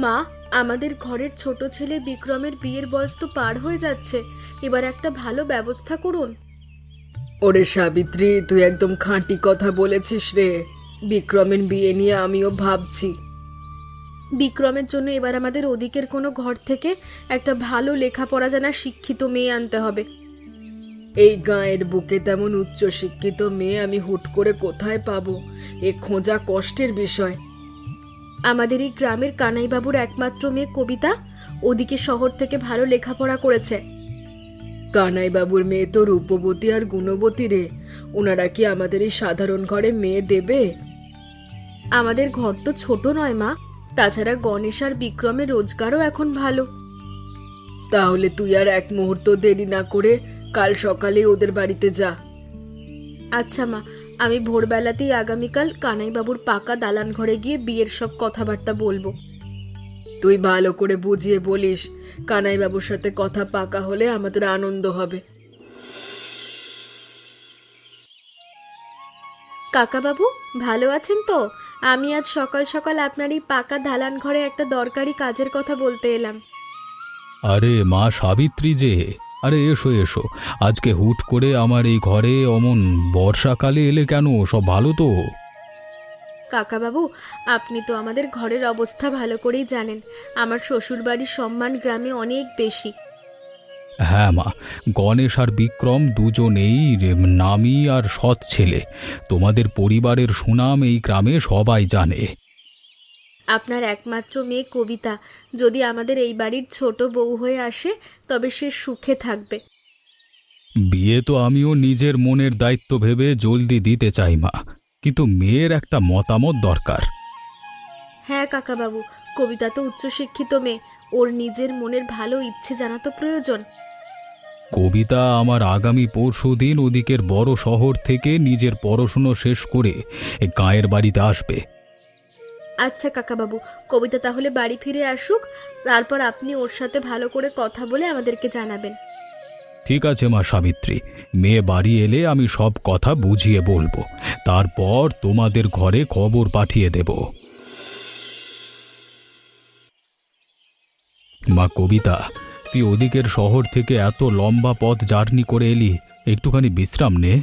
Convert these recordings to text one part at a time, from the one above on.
মা, আমাদের ঘরের ছোট ছেলে বিক্রমের বিয়ের বয়স তো পার হয়ে যাচ্ছে, এবার একটা ভালো ব্যবস্থা করুন। ওরে সাবিত্রী, তুই একদম খাঁটি কথা বলেছিস রে। বিক্রমের বিয়ে নিয়ে আমিও ভাবছি। বিক্রমের জন্য এবার আমাদের ওদিকের কোনো ঘর থেকে একটা ভালো লেখাপড়া জানা শিক্ষিত মেয়ে আনতে হবে। এই গাঁয়ের বুকে তেমন উচ্চ শিক্ষিত মেয়ে আমি হুট করে কোথায় পাবো? এ খোঁজা কষ্টের বিষয়। আমাদের এই গ্রামের কানাইবাবুর একমাত্র মেয়ে কবিতা ওদিকে শহর থেকে ভালো লেখাপড়া করেছে। কানাই বাবুর মেয়ে তো রূপবতী আর গুণবতী রে। ওনারা কি আমাদের এই সাধারণ ঘরে মেয়ে দেবে? আমাদের ঘর তো ছোট নয় মা, তাছাড়া গণেশ আর বিক্রমের রোজগারও এখন ভালো। তাহলে তুই আর এক মুহূর্ত দেরি না করে কাল সকালে ওদের বাড়িতে যা। আচ্ছা মা, আমি ভোরবেলাতেই আগামীকাল কানাইবাবুর পাকা দালান ঘরে গিয়ে বিয়ের সব কথাবার্তা বলবো। তুই ভালো করে বুঝিয়ে বলিস। কানাই বাবুর সাথে কথা পাকা হলে আমাদের আনন্দ হবে। কাকাবাবু ভালো আছেন তো? আমি আজ সকাল সকাল আপনার এই পাকা দালান ঘরে একটা দরকারি কাজের কথা বলতে এলাম। আরে মা সাবিত্রী যে, আরে এসো এসো। আজকে হুট করে আমার এই ঘরে অমন বর্ষাকালে এলে কেন? সব ভালো তো? কাকাবাবু, আপনি তো আমাদের ঘরের অবস্থা ভালো করেই জানেন। আমার শ্বশুরবাড়ির সম্মান গ্রামে অনেক বেশি। হ্যাঁ মা, গণেশ আর বিক্রম দুজনেই নামী আর সৎ ছেলে। তোমাদের পরিবারের সুনাম এই গ্রামে সবাই জানে। আপনার একমাত্র মেয়ে কবিতা যদি আমাদের এই বাড়ির ছোট বউ হয়ে আসে তবে সে সুখে থাকবে। বিয়ে তো আমিও নিজের মনের দায়িত্ব ভেবে জলদি দিতে চাই মা, কিন্তু মেয়ের একটা মতামত দরকার। হ্যাঁ কাকাবাবু, কবিতা তো উচ্চশিক্ষিত মেয়ে, ওর নিজের মনের ভালো ইচ্ছে জানা তো প্রয়োজন। কবিতা আমার আগামী পরশুদিন ওদিকের বড় শহর থেকে নিজের পড়াশুনো শেষ করে এই গাঁয়ের বাড়িতে আসবে। আচ্ছা কাকাবাবু, কবিতা তাহলে বাড়ি ফিরে আসুক, তারপর আপনি ওর সাথে ভালো করে কথা বলে আমাদেরকে জানাবেন। ঠিক আছে মা সাবিত্রী, মেয়ে বাড়ি এলে আমি সব কথা বুঝিয়ে বলবো, তারপর তোমাদের ঘরে খবর পাঠিয়ে দেব। মা কবিতা, তুই ওদিকের শহর থেকে এত লম্বা পথ জার্নি করে এলি, একটুখানি বিশ্রাম নে।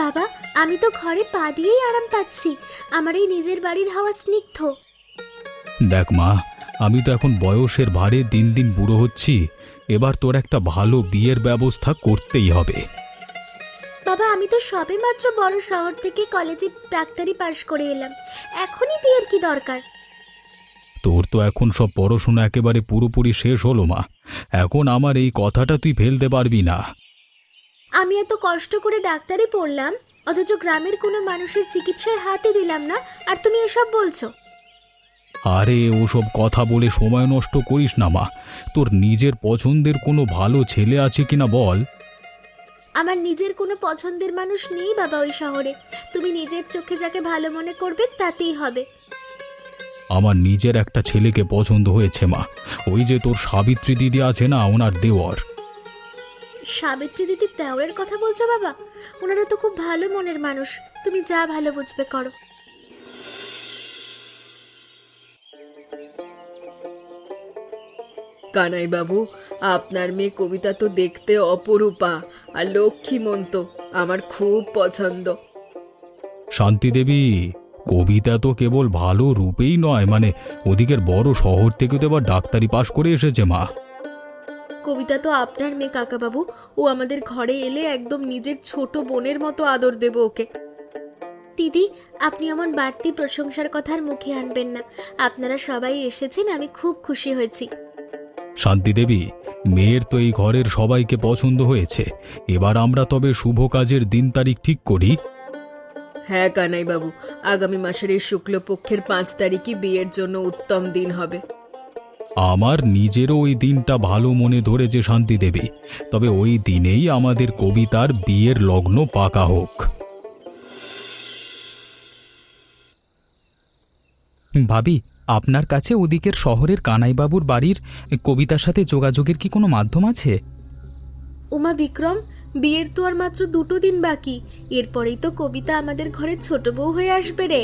বাবা, আমি তো ঘরে পা দিয়েই আরাম পাচ্ছি। আমার এই নিজের বাড়ির হাওয়া স্নিগ্ধ। দেখ মা, আমি তো এখন বয়সের ভারে দিন দিন বুড়ো হচ্ছি। এবার তোর একটা ভালো বিয়ের ব্যবস্থা করতেই হবে। বাবা, আমি তো সবেমাত্র বড় শহর থেকে কলেজে ডাক্তারি পাশ করে এলাম, এখনই বিয়ের কি দরকার? তোর তো এখন সব পড়াশোনা একেবারে পুরোপুরি শেষ হলো মা, এখন আমার এই কথাটা তুই ফেলতে পারবি না। আমি এত কষ্ট করে ডাক্তারি পড়লাম, অথচ গ্রামের কোনো মানুষের চিকিৎসায় হাতই দিলাম না, আর তুমি এসব বলছো? আরে ওসব কথা বলে সময় নষ্ট করিস না মা, তোর নিজের পছন্দের কোনো ভালো ছেলে আছে কিনা বল। আমার নিজের কোনো পছন্দের মানুষ নেই বাবা ওই শহরে। তুমি নিজের চোখে যাকে ভালো মনে করবে তাতেই হবে। আমার নিজের একটা ছেলেকে পছন্দ হয়েছে মা, ওই যে তোর সাবিত্রী দিদি আছে না, ওনার দেওর। সাবিত্রী দিদির দেওরের কথা বলছো বাবা? ওনারা তো খুব ভালো মনের মানুষ, তুমি যা ভালো বুঝবে করো। কানাই বাবু, আপনার মেয়ে কবিতা তো দেখতে অপরূপা আর লক্ষ্মীমন্ত, আমার খুব পছন্দ। শান্তি দেবী, কবিতা তো কেবল ভালো রূপেই নয়, মানে ওদিকের বড় শহর থেকে তো এবার ডাক্তারি পাশ করে এসেছে মা। কবিতা তো আপনার মেয়ে কাকাবাবু, ও আমাদের ঘরে এলে একদম নিজের ছোট বোনের মতো আদর দেব ওকে। দিদি, আপনি এমন বাড়তি প্রশংসার কথার মুখে আনবেন না। আপনারা সবাই এসেছেন, আমি খুব খুশি হয়েছি। শান্তি দেবী, মেয়ের তো এই ঘরের সবাইকে পছন্দ হয়েছে, এবার আমরা তবে শুভ কাজের দিন তারিখ ঠিক করি। হ্যাঁ কানাই বাবু, আগামী মাসের এই শুক্লপক্ষের 5 তারিখই বিয়ের জন্য উত্তম দিন হবে। আমার নিজেরও ওই দিনটা ভালো মনে ধরেছে শান্তি দেবী, তবে ওই দিনেই আমাদের কবিতার বিয়ের লগ্ন পাকা হোক। ভাবি, আপনার কাছে ওদিকের শহরের কানাইবাবুর বাড়ির কবিতার সাথে যোগাযোগের কি কোনো মাধ্যম আছে? উমা বিক্রম, বিয়ের তো আর মাত্র 2 দিন বাকি, এরপরেই তো কবিতা আমাদের ঘরে ছোট বউ হয়ে আসবে রে।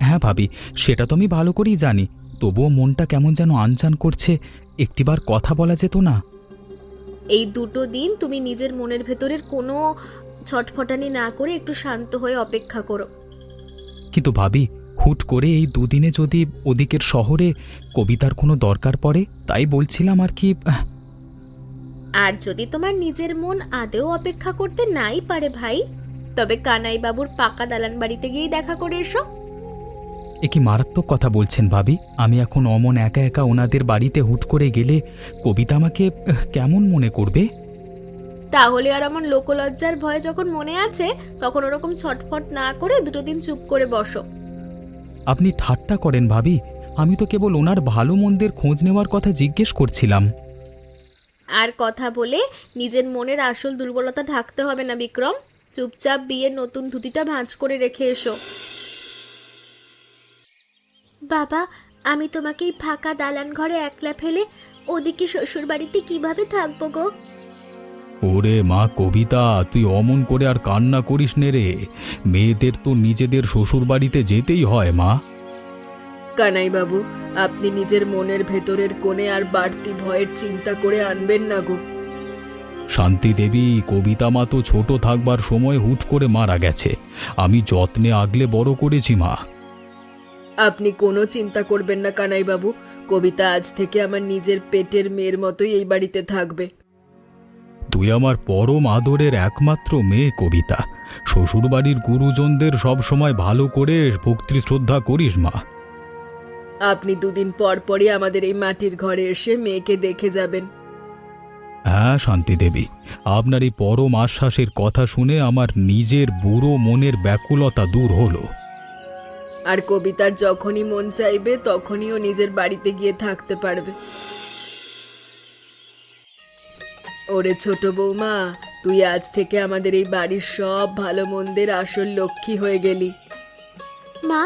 হ্যাঁ ভাবি, সেটা তো আমি ভালো করেই জানি, তবুও মনটা কেমন যেন আনচান করছে। একটিবার কথা বলা যেত না? এই দুটো দিন তুমি নিজের মনের ভেতরের কোনো ছটফটানি না করে একটু শান্ত হয়ে অপেক্ষা করো। কিন্তু ভাবি, হুট করে এই দুদিনে যদি ওদিকের শহরে কবিতার কোনো দরকার পড়ে, তাই বলছিলাম আর কি। আর যদি তোমার নিজের মন আদেও অপেক্ষা করতে নাই পারে ভাই, তবে কানাই বাবুর পাকা দালান বাড়িতে গিয়েই দেখা করে এসো। এ কি মারাত্মক কথা বলছেন ভাবি। আমি এখন অমন একা একা ওনাদের বাড়িতে হুট করে গেলে কবিতা আমাকে কেমন মনে করবে? তাহলে আর এমন লোকলজ্জার ভয় যখন মনে আছে, তখন ওরকম ছটফট না করে দুটো দিন চুপ করে বসো। আপনি ঠাট্টা করেন ভাবি। আমি তো কেবল ওনার ভালো মন্দের খোঁজ নেওয়ার কথা জিজ্ঞেস করছিলাম। আর কথা বলে নিজের মনের আসল দুর্বলতা ঢাকতে হবে না বিক্রম। চুপচাপ বিয়ের নতুন ধুতিটা ভাঁজ করে রেখে এসো। বাবা, আমি তোমাকে এই ফাঁকা দালান ঘরে একলা ফেলে ওদিকে শ্বশুর বাড়িতে কিভাবে থাকবো গো? ওরে মা কবিতা, তুই অমন করে আর কান্না করিস নে রে। মেয়েদের তো নিজেদের শ্বশুর বাড়িতে যেতেই হয় মা। কানাই বাবু, আপনি নিজের মনের ভেতরের কোণে আর বাড়তি ভয়ের চিন্তা করে আনবেন না গো। শান্তি দেবী, কবিতা মা তো ছোট থাকবার সময় হুট করে মারা গেছে। আমি যত্নে আগলে বড় করেছি মা। আপনি কোনো চিন্তা করবেন না কানাই বাবু, কবিতা আজ থেকে আমার নিজের পেটের মেয়ের মতোই এই বাড়িতে থাকবে। তুই আমার পরম আদরের একমাত্র মেয়ে কবিতা। শ্বশুরবাড়ির গুরুজনদের সব সময় ভালো করে ভক্তি শ্রদ্ধা করিস মা। আপনি দুদিন পর পরই আমাদের এই মাটির ঘরে এসে মেয়েকে দেখে যাবেন। হ্যাঁ শান্তি দেবী, আপনার এই পরম আশ্বাসের কথা শুনে আমার নিজের বুড়ো মনের ব্যাকুলতা দূর হলো। আর কবিতার যখনই মন চাইবে তখনই ও নিজের বাড়িতে গিয়ে থাকতে পারবে। ওরে ছোট বৌমা, তুই আজ থেকে আমাদের এই বাড়ির সব ভালো মন্দের আসল লক্ষ্মী হয়ে গেলি। মা,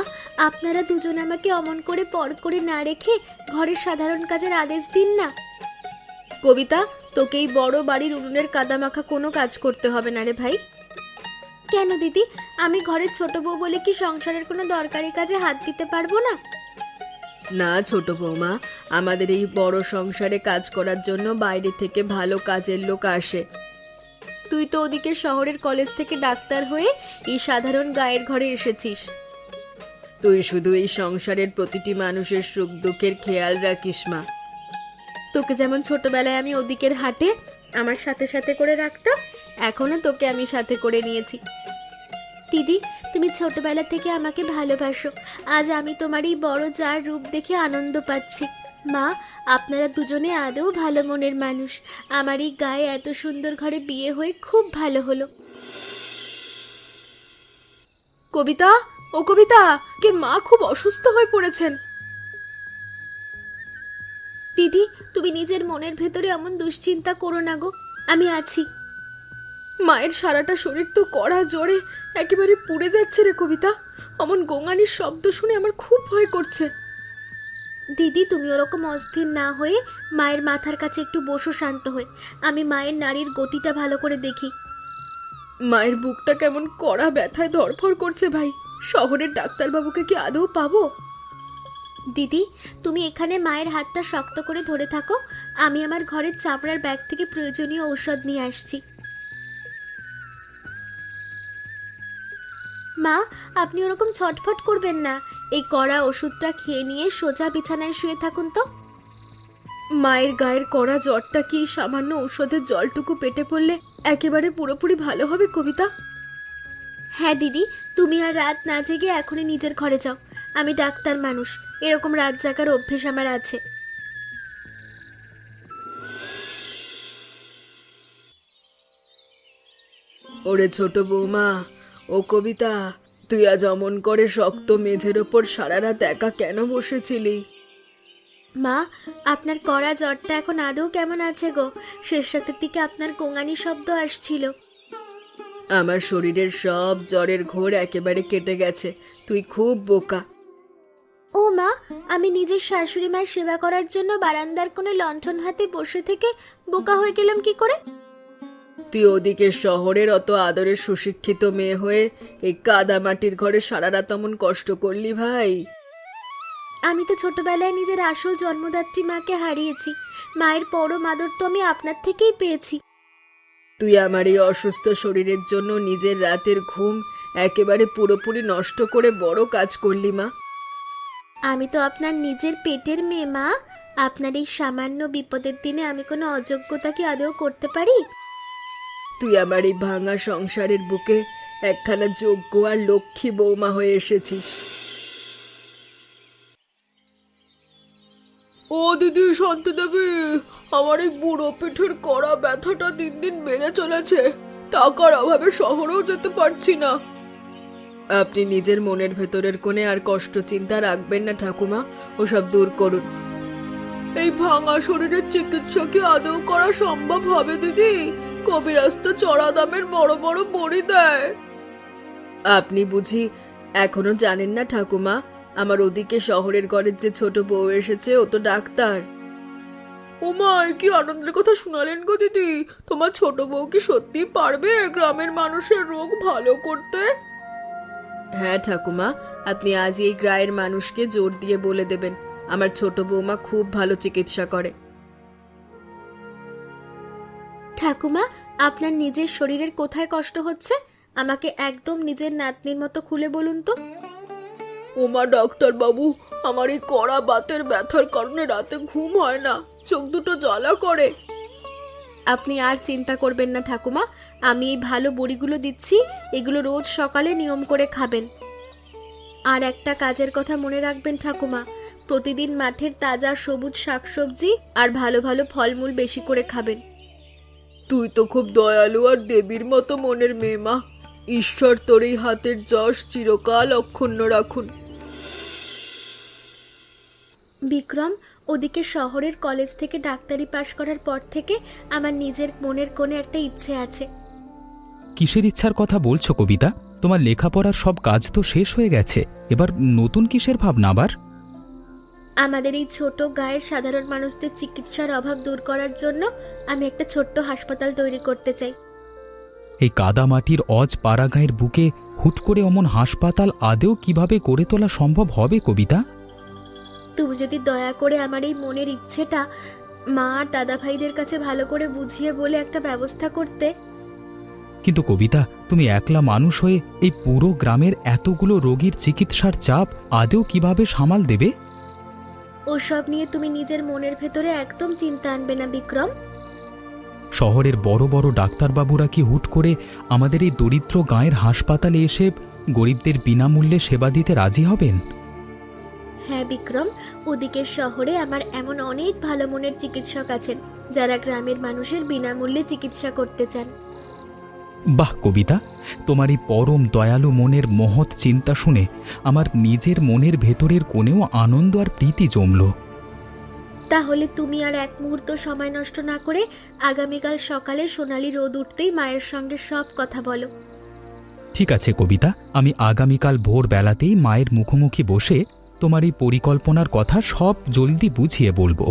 আপনারা দুজন আমাকে অমন করে পর করে না রেখে ঘরের সাধারণ কাজের আদেশ দিন না। কবিতা, তোকে এই বড় বাড়ির উনুনের কাদামাখা কোনো কাজ করতে হবে না রে ভাই। কেন দিদি, আমি ঘরের ছোট বউ বলে কি সংসারের কোনো দরকারি কাজে হাত দিতে পারবো না? না ছোট বৌমা, আমাদের এই বড় সংসারে কাজ করার জন্য বাইরে থেকে ভালো কাজের লোক আসে। তুই তো ওদিকে শহরের কলেজ থেকে ডাক্তার হয়ে এই সাধারণ গায়ের ঘরে এসেছিস। তুই শুধু এই সংসারের প্রতিটি মানুষের সুখ দুঃখের খেয়াল রাখিস মা। তোকে যেমন ছোটবেলায় আমি ওদিকের হাটে আমার সাথে সাথে করে রাখতাম, এখনো তোকে আমি সাথে করে নিয়েছি। দিদি, তুমি ছোটবেলা থেকে আমাকে ভালোবাসো। আজ আমি তোমার এই বড় জার রূপ দেখে আনন্দ পাচ্ছি। মা, আপনারা দুজনে আদৌ ভালো মনের মানুষ। আমার এই গায়ে এত সুন্দর ঘরে বিয়ে হয়ে খুব ভালো হলো। কবিতা, ও কবিতা, কে মা খুব অসুস্থ হয়ে পড়েছেন। দিদি, তুমি নিজের মনের ভেতরে এমন দুশ্চিন্তা করো না গো, আমি আছি। মায়ের সারাটা শরীর তো কড়া জ্বরে একেবারে পুড়ে যাচ্ছে রে কবিতা। অমন গোঙানির শব্দ শুনে আমার খুব ভয় করছে। দিদি, তুমি ওরকম অস্থির না হয়ে মায়ের মাথার কাছে একটু বসো শান্ত হয়ে। আমি মায়ের নাড়ির গতিটা ভালো করে দেখি। মায়ের বুকটা কেমন কড়া ব্যথায় ধড়ফড় করছে ভাই। শহরের ডাক্তারবাবুকে কি আদৌ পাবো? দিদি, তুমি এখানে মায়ের হাতটা শক্ত করে ধরে থাকো। আমি আমার ঘরের চামড়ার ব্যাগ থেকে প্রয়োজনীয় ঔষধ নিয়ে আসছি। মা, আপনি ওরকম ছটফট করবেন না। এই কড়া ওষুধটা খেয়ে নিয়ে সোজা বিছানায় শুয়ে থাকুন তো। মায়ের গায়ের কড়া জ্বরটা কি সামান্য ঔষধের জলটুকু পেটে পড়লে একেবারে পুরোপুরি ভালো হবে কবিতা? হ্যাঁ দিদি, তুমি আর রাত না জেগে এখনই নিজের ঘরে যাও। আমি ডাক্তার মানুষ, এরকম রাত জাগার অভ্যেস আমার আছে। ওরে ছোট বৌমা, ও কবিতা, তুই আজ অমন করে শক্ত মেঝের ওপর সারা রাত একা কেন বসেছিলি? মা, আপনার কড়া জ্বরটা এখন আদৌ কেমন আছে গো? শেষ রাতের দিকে আপনার গোঙানি শব্দ আসছিল। আমার শরীরের সব জ্বরের ঘোর একেবারে কেটে গেছে। তুই খুব বোকা। ও মা, আমি নিজের শাশুড়ি মায়ের সেবা করার জন্য বারান্দার কোণে লণ্ঠন হাতে বসে থেকে বোকা হয়ে গেলাম কি করে? তুই ওদিকে শহরের অত আদরের সুশিক্ষিত মেয়ে হয়ে এই কাদা মাটির ঘরে সারা রাত এমন কষ্ট করলি ভাই? আমি তো ছোটবেলায় নিজের আসল জন্মদাত্রী মাকে হারিয়েছি। মায়ের পরম আদর তো আমি আপনার থেকেই পেয়েছি। তুই আমার এই অসুস্থ শরীরের জন্য নিজের রাতের ঘুম একেবারে পুরোপুরি নষ্ট করে বড় কাজ করলি মা। আমি তো আপনার নিজের পেটের মেয়ে মা। আপনার এই সামান্য বিপদের দিনে আমি কোনো অযোগ্যতা কি আদৌ করতে পারি? তুই আমার এই ভাঙা সংসারের বুকে একখানা যোগ্য আর লক্ষ্মী বৌমা হয়ে এসেছিস। ও দিদি শান্তি দেবী, আমার এই বুড়ো পিঠের কড়া ব্যথাটা দিন দিন বেড়ে চলেছে। টাকার অভাবে শহরেও যেতে পারছি না। আপনি নিজের মনের ভেতরের কোণে আর কষ্ট চিন্তা রাখবেন না ঠাকুমা, ওসব দূর করুন। এই ভাঙা শরীরের চিকিৎসা কি আদৌ করা সম্ভব হবে দিদি? কবিরাজ তো চড়া দামের বড় বড় বড়ি দেয়। আপনি বুঝি এখনো জানেন না ঠাকুমা, আমার ওদিকে শহরের ঘরের যে ছোট বউ এসেছে ও তো ডাক্তার। ওমা, কি আনন্দের কথা শোনালেন গো দিদি। তোমার ছোট বউ কি সত্যি পারবে গ্রামের মানুষের রোগ ভালো করতে? হ্যাঁ ঠাকুমা, আপনি আজ এই গ্রামের মানুষকে জোর দিয়ে বলে দেবেন আমার ছোট বৌমা খুব ভালো চিকিৎসা করে। ঠাকুমা, আপনার নিজের শরীরের কোথায় কষ্ট হচ্ছে? আমাকে একদম নিজের নাতনির মতো খুলে বলুন তো। ওমা ডাক্তার বাবু, আমার এই কড়া বাতের ব্যথার কারণে রাতে ঘুম হয় না, চোখ দুটো জ্বালা করে। আপনি আর চিন্তা করবেন না ঠাকুমা, আমি এই ভালো বড়িগুলো দিচ্ছি, এগুলো রোজ সকালে নিয়ম করে খাবেন। আর একটা কাজের কথা মনে রাখবেন ঠাকুমা, প্রতিদিন মাঠের তাজা সবুজ শাকসবজি আর ভালো ভালো ফলমূল বেশি করে খাবেন। তুই তো খুব দয়ালু আর দেবীর মতো মনের মেয়ে মা। ঈশ্বর তোর এই হাতের যশ চিরকাল অক্ষুণ্ণ রাখুন। বিক্রম, ওদিকে শহরের কলেজ থেকে ডাক্তারি পাশ করার পর থেকে আমার নিজের মনের কোণে একটা ইচ্ছে আছে। কিসের ইচ্ছার কথা বলছো কবিতা? তোমার লেখাপড়ার সব কাজ তো শেষ হয়ে গেছে, এবার নতুন কিসের ভাবনা আবার? আমাদের এই ছোট গায়ের সাধারণ মানুষদের চিকিৎসার অভাব দূর করার জন্য আমি একটা ছোট্ট হাসপাতাল তৈরি করতে চাই। এই কাদামাটির অজ পাড়াগাঁয়ের বুকে হুট করে অমন হাসপাতাল আদেও কিভাবে গড়ে তোলা সম্ভব হবে কবিতা? তুমি যদি দয়া করে আমার এই মনের ইচ্ছেটা মা আর দাদা ভাইদের কাছে ভালো করে বুঝিয়ে বলে একটা ব্যবস্থা করতে। কিন্তু কবিতা, তুমি একলা মানুষ হয়ে এই পুরো গ্রামের এতগুলো রোগীর চিকিৎসার চাপ আদেও কিভাবে সামাল দেবে? ওসব নিয়ে তুমি নিজের মনের ভেতরে একদম চিন্তা আনবে না বিক্রম। শহরের বড় বড় ডাক্তারবাবুরা কি হুট করে আমাদের এই দরিদ্র গাঁয়ের হাসপাতালে এসে গরিবদের বিনামূল্যে সেবা দিতে রাজি হবেন? হ্যাঁ বিক্রম, ওদিকে শহরে আমার এমন অনেক ভালো মনের চিকিৎসক আছেন যারা গ্রামের মানুষের বিনামূল্যে চিকিৎসা করতে চান। বাহ কবিতা, তোমার এই পরম দয়ালু মনের মহৎ চিন্তা শুনে আমার নিজের মনের ভেতরের কোণেও আনন্দ আর প্রীতি জমল। তাহলে তুমি আর এক মুহূর্ত সময় নষ্ট না করে আগামীকাল সকালে সোনালি রোদ উঠতেই মায়ের সঙ্গে সব কথা বলো। ঠিক আছে কবিতা, আমি আগামীকাল ভোরবেলাতেই মায়ের মুখোমুখি বসে তোমার এই পরিকল্পনার কথা সব জলদি বুঝিয়ে বলবো।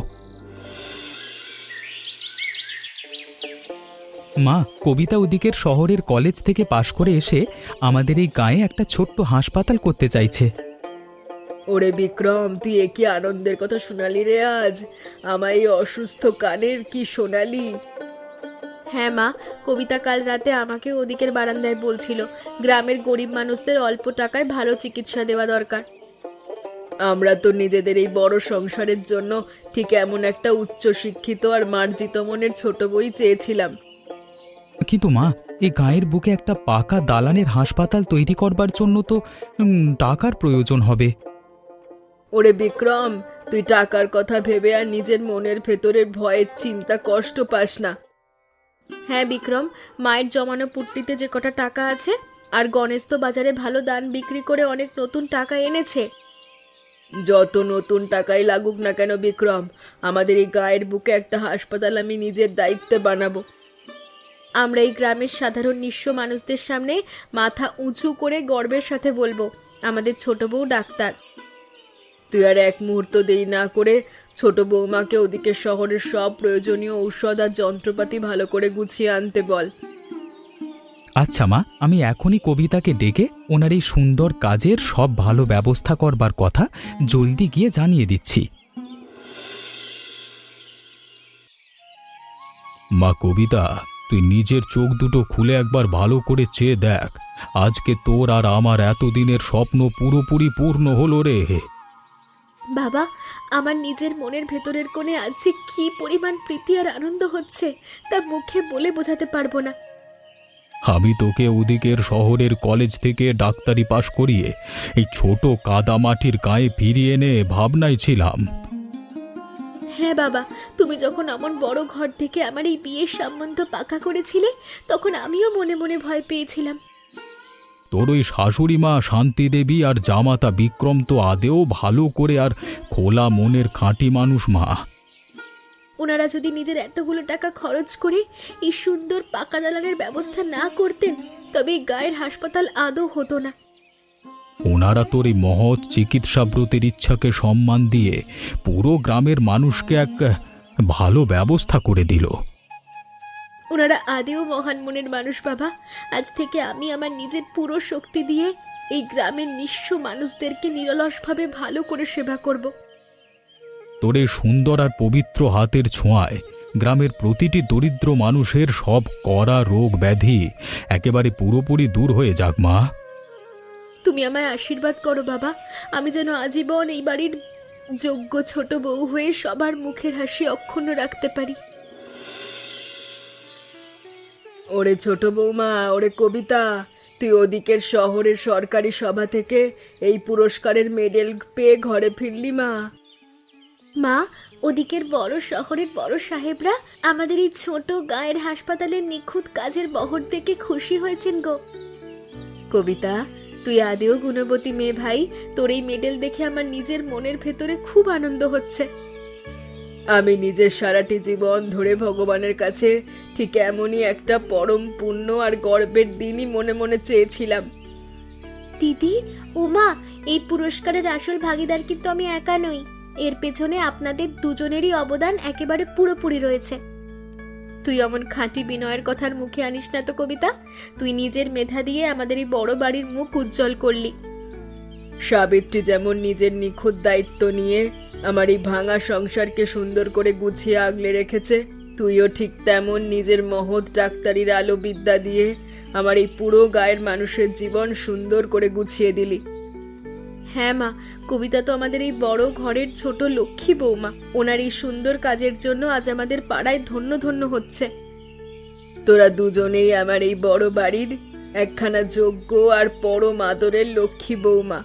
মা, কবিতা ওদিকের শহরের কলেজ থেকে পাশ করে এসে আমাদের এই গাঁয়ে একটা ছোট্ট হাসপাতাল করতে চাইছে। ওরে বিক্রম, তুই কি আনন্দের কথা শোনালি রে আজ। আমার এই অসুস্থ কানের কি শোনালি? হ্যাঁ মা, কবিতা কাল রাতে আমাকে ওদিকের বারান্দায় বলছিল গ্রামের গরিব মানুষদের অল্প টাকায় ভালো চিকিৎসা দেওয়া দরকার। আমরা তো নিজেদের এই বড় সংসারের জন্য ঠিক এমন একটা উচ্চ শিক্ষিত আর মার্জিত মনের ছোট বই চেয়েছিলাম। কিন্তু মা, এই গাঁয়ের বুকে একটা পাকা দালানের হাসপাতাল তৈরি করবার জন্য তো টাকার প্রয়োজন হবে। ওরে বিক্রম, তুই টাকার কথা ভেবে আর নিজের মনের ভেতরের ভয়ের চিন্তা কষ্ট পাস না। হ্যাঁ বিক্রম, মায়ের জমানো পুটলিতে যে কটা টাকা আছে আর গণেশ তো বাজারে ভালো দান বিক্রি করে অনেক নতুন টাকা এনেছে। যত নতুন টাকাই লাগুক না কেন বিক্রম, আমাদের এই গায়ের বুকে একটা হাসপাতাল আমি নিজের দায়িত্বে বানাবো। আমরা এই গ্রামের সাধারণ নিঃস্ব মানুষদের সামনে মাথা উঁচু করে গর্বের সাথে বলবো আমাদের ছোট বউ ডাক্তার। তুই আর এক মুহূর্ত দেরি না করে ছোট বৌমাকে ওদিকে শহরের সব প্রয়োজনীয় ঔষধ আর যন্ত্রপাতি ভালো করে গুছিয়ে আনতে বল। আচ্ছা মা, আমি এখনই কবিতাকে ডেকে ওনার এই সুন্দর কাজের সব ভালো ব্যবস্থা করবার কথা জলদি গিয়ে জানিয়ে দিচ্ছি। মা কবিতা, তুই নিজের চোখ দুটো খুলে একবার ভালো করে চেয়ে দেখ, আজকে তোর আর আমার এতদিনের স্বপ্ন পুরোপুরি পূর্ণ হলো রে। বাবা, আমার নিজের মনের ভেতরের কোণে আজ যে কি পরিমাণ প্রীতি আর আনন্দ হচ্ছে তা মুখে বলে বোঝাতে পারবো না। আমি তোকে ওদিকের শহরের কলেজ থেকে ডাক্তারি পাশ করিয়ে এই ছোট কাদামাটির গায়ে ফিরিয়ে এনে ভাবনায় ছিলাম। হ্যাঁ বাবা, তুমি যখন এমন বড় ঘর থেকে আমার এই বিয়ের সম্বন্ধ পাকা করেছিলে তখন আমিও মনে মনে ভয় পেয়েছিলাম। তোর ওই শাশুড়ি মা শান্তি দেবী আর জামাতা বিক্রম তো আদেও ভালো করে আর খোলা মনের খাঁটি মানুষ মা। ওনারা যদি নিজের এতগুলো টাকা খরচ করে এই সুন্দর পাকা দালানের ব্যবস্থা না করতেন তবে এই গায়ের হাসপাতাল আদৌ হতো না। ওনারা তোর এই মহৎ চিকিৎসাব্রতের ইচ্ছাকে সম্মান দিয়ে পুরো গ্রামের মানুষকে এক ভালো ব্যবস্থা করে দিল। ওনারা আদেও মহান মনের মানুষ বাবা। আজ থেকে আমি আমার নিজের পুরো শক্তি দিয়ে এই গ্রামের নিঃস্ব মানুষদেরকে নিরলসভাবে ভালো করে সেবা করব। তোর এই সুন্দর আর পবিত্র হাতের ছোঁয়ায় গ্রামের প্রতিটি দরিদ্র মানুষের সব করা রোগ ব্যাধি একেবারে পুরোপুরি দূর হয়ে যাক মা। তুমি আমায় আশীর্বাদ করো বাবা, আমি যেন আজীবন এই বাড়ির যোগ্য ছোট বউ হয়ে সবার মুখের হাসি অক্ষুণ্ণ রাখতে পারি। ওরে ছোট বৌমা, ওরে কবিতা, তুই ওদিকের শহরের সরকারি সভা থেকে এই পুরস্কারের মেডেল পেয়ে ঘরে ফিরলি মা। মা, ওদিকের বড় শহরের বড় সাহেবরা আমাদের এই ছোট গায়ের হাসপাতালের নিখুঁত কাজের বহর দেখে খুশি হয়েছেন গো। কবিতা, তুই আদেও গুণবতী মেয়ে ভাই, তোর এই মেডেল দেখে আমার নিজের মনের ভেতরে খুব আনন্দ হচ্ছে। আমি নিজের সারাটি জীবন ধরে ভগবানের কাছে ঠিক এমনই একটা পরম পুণ্য আর গর্বের দিনই মনে মনে চেয়েছিলাম। দিদি ও মা, এই পুরস্কারের আসল ভাগিদার কিন্তু আমি একা নই, এর পেছনে আপনাদের দুজনেরই অবদান একেবারে পুরোপুরি রয়েছে। তুই এমন খাঁটি বিনয়ের কথার মুখে আনিস না তো কবিতা, তুই নিজের মেধা দিয়ে আমাদের এই বড় বাড়ির মুখ উজ্জ্বল করলি। সাবিত্রী যেমন নিজের নিখুঁত দায়িত্ব নিয়ে আমার এই ভাঙা সংসারকে সুন্দর করে গুছিয়ে আগলে রেখেছে, তুইও ঠিক তেমন নিজের মহৎ ডাক্তারির আলো বিদ্যা দিয়ে আমার এই পুরো গায়ের মানুষের জীবন সুন্দর করে গুছিয়ে দিলি। হ্যাঁ মা, কবিতা তো আমাদের এই বড় ঘরের ছোট লক্ষ্মী বৌমা, ওনার এই সুন্দর কাজের জন্য আজ আমাদের পাড়ায় ধন্য ধন্য হচ্ছে। তোরা দুজনেই আমার এই বড় বাড়ির একখানা যোগ্য আর পরম আদরের লক্ষ্মী বৌমা।